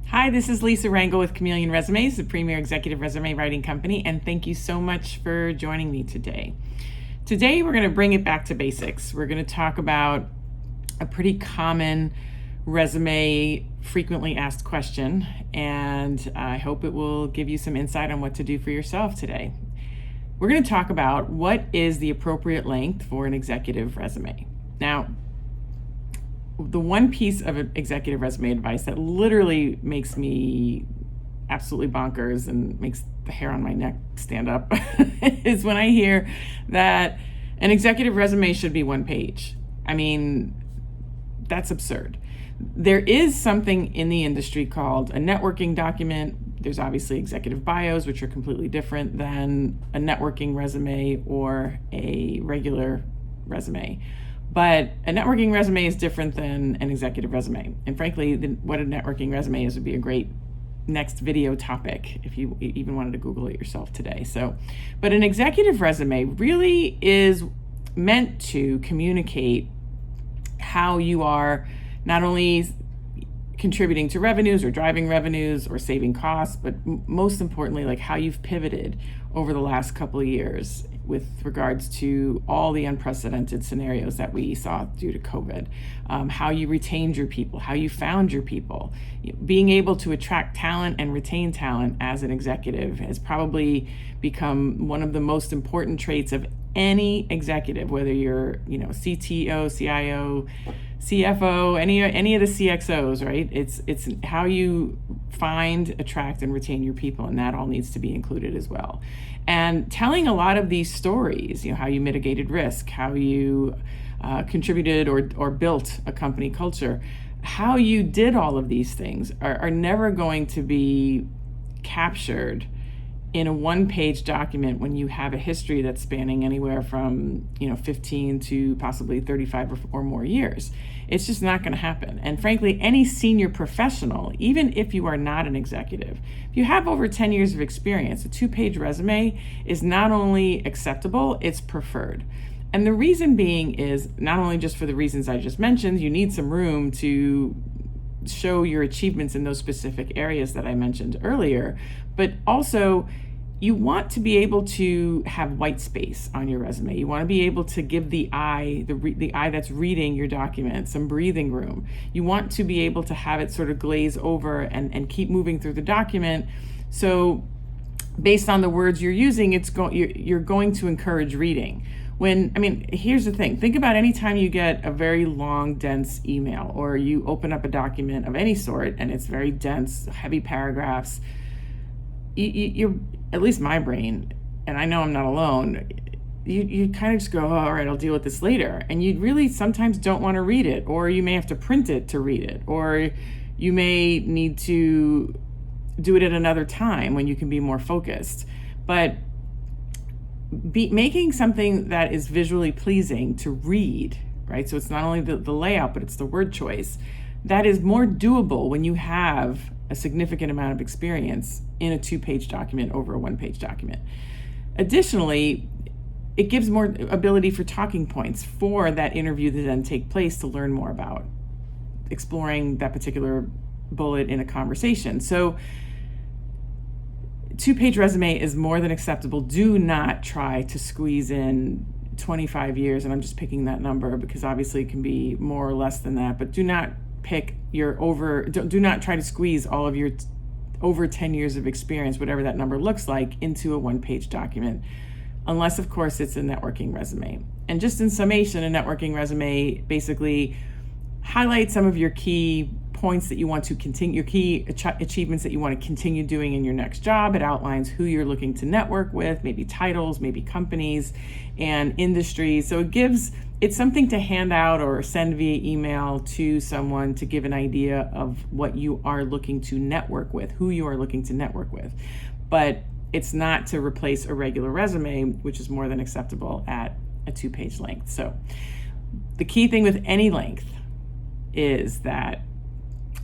Hi, this is Lisa Rangel with Chameleon Resumes, the premier executive resume writing company, and thank you so much for joining me today. Today, we're going to bring it back to basics. We're going to talk about a pretty common resume frequently asked question, and I hope it will give you some insight on what to do for yourself today. We're going to talk about what is the appropriate length for an executive resume. Now, the one piece of executive resume advice that literally makes me absolutely bonkers and makes the hair on my neck stand up is when I hear that an executive resume should be one page. I mean, that's absurd. There is something in the industry called a networking document. There's obviously executive bios, which are completely different than a networking resume or a regular resume. But a networking resume is different than an executive resume. And frankly, what a networking resume is would be a great next video topic if you even wanted to Google it yourself today. But an executive resume really is meant to communicate how you are not only contributing to revenues or driving revenues or saving costs, but most importantly, like how you've pivoted over the last couple of years with regards to all the unprecedented scenarios that we saw due to COVID, how you retained your people, how you found your people. Being able to attract talent and retain talent as an executive has probably become one of the most important traits of any executive, whether you're, CTO, CIO, CFO, any of the CXOs, right? It's how you find, attract, and retain your people, and that all needs to be included as well. And telling a lot of these stories, how you mitigated risk, how you contributed or built a company culture, how you did all of these things are never going to be captured in a one-page document when you have a history that's spanning anywhere from 15 to possibly 35 or more years. It's just not going to happen. And frankly, any senior professional, even if you are not an executive, if you have over 10 years of experience, a 2-page resume is not only acceptable, it's preferred. And the reason being is not only just for the reasons I just mentioned, you need some room to show your achievements in those specific areas that I mentioned earlier, but also you want to be able to have white space on your resume. You want to be able to give the eye that's reading your document some breathing room. You want to be able to have it sort of glaze over and keep moving through the document. So based on the words you're using, you're going to encourage reading. Here's the thing. Think about any time you get a very long, dense email, or you open up a document of any sort and it's very dense, heavy paragraphs. You're, at least my brain, and I know I'm not alone, you kind of just go, all right, I'll deal with this later. And you really sometimes don't want to read it, or you may have to print it to read it, or you may need to do it at another time when you can be more focused. But making something that is visually pleasing to read, right? So it's not only the layout, but it's the word choice. That is more doable when you have a significant amount of experience in a 2-page document over a 1-page document. Additionally, it gives more ability for talking points for that interview to then take place to learn more about exploring that particular bullet in a conversation. So 2-page resume is more than acceptable. Do not try to squeeze in 25 years, and I'm just picking that number because obviously it can be more or less than that, but do not do not try to squeeze all of your over 10 years of experience, whatever that number looks like, into a 1-page document, unless of course it's a networking resume. And just in summation, a networking resume basically highlights some of your key points that you want to continue, your key achievements that you want to continue doing in your next job. It outlines who you're looking to network with, maybe titles, maybe companies and industries. So it's something to hand out or send via email to someone to give an idea of what you are looking to network with, who you are looking to network with. But it's not to replace a regular resume, which is more than acceptable at a 2-page length. So the key thing with any length is that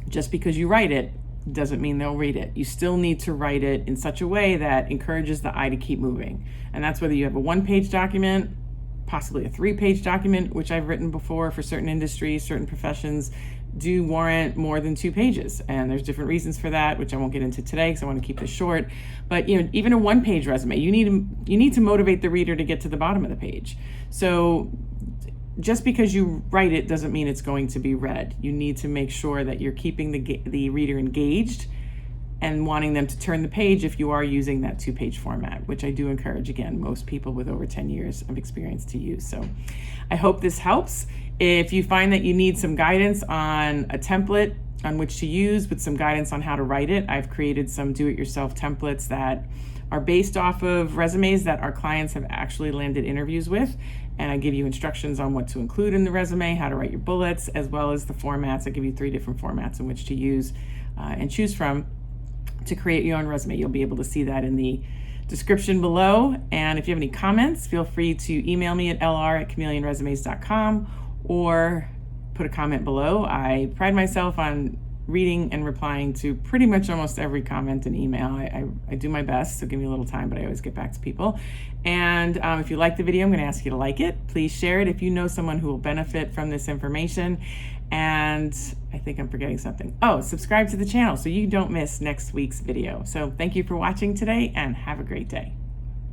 just because you write it doesn't mean they'll read it. You still need to write it in such a way that encourages the eye to keep moving. And that's whether you have a 1-page document, possibly a 3-page document, which I've written before for certain industries, certain professions. do warrant more than 2 pages, and there's different reasons for that, which I won't get into today because I want to keep this short. But even a 1-page resume, you need to motivate the reader to get to the bottom of the page. So just because you write it doesn't mean it's going to be read. You need to make sure that you're keeping the reader engaged and wanting them to turn the page if you are using that 2-page format, which I do encourage, again, most people with over 10 years of experience to use. So I hope this helps. If you find that you need some guidance on a template on which to use with some guidance on how to write it, I've created some do-it-yourself templates that are based off of resumes that our clients have actually landed interviews with. And I give you instructions on what to include in the resume, how to write your bullets, as well as the formats. I give you 3 different formats in which to use and choose from to create your own resume. You'll be able to see that in the description below. And if you have any comments, feel free to email me at lr@chameleonresumes.com or put a comment below. I pride myself on reading and replying to pretty much almost every comment and email. I do my best, so give me a little time, but I always get back to people. And if you like the video, I'm going to ask you to like it. Please share it if you know someone who will benefit from this information. And I think I'm forgetting something. Oh, subscribe to the channel so you don't miss next week's video. So thank you for watching today and have a great day.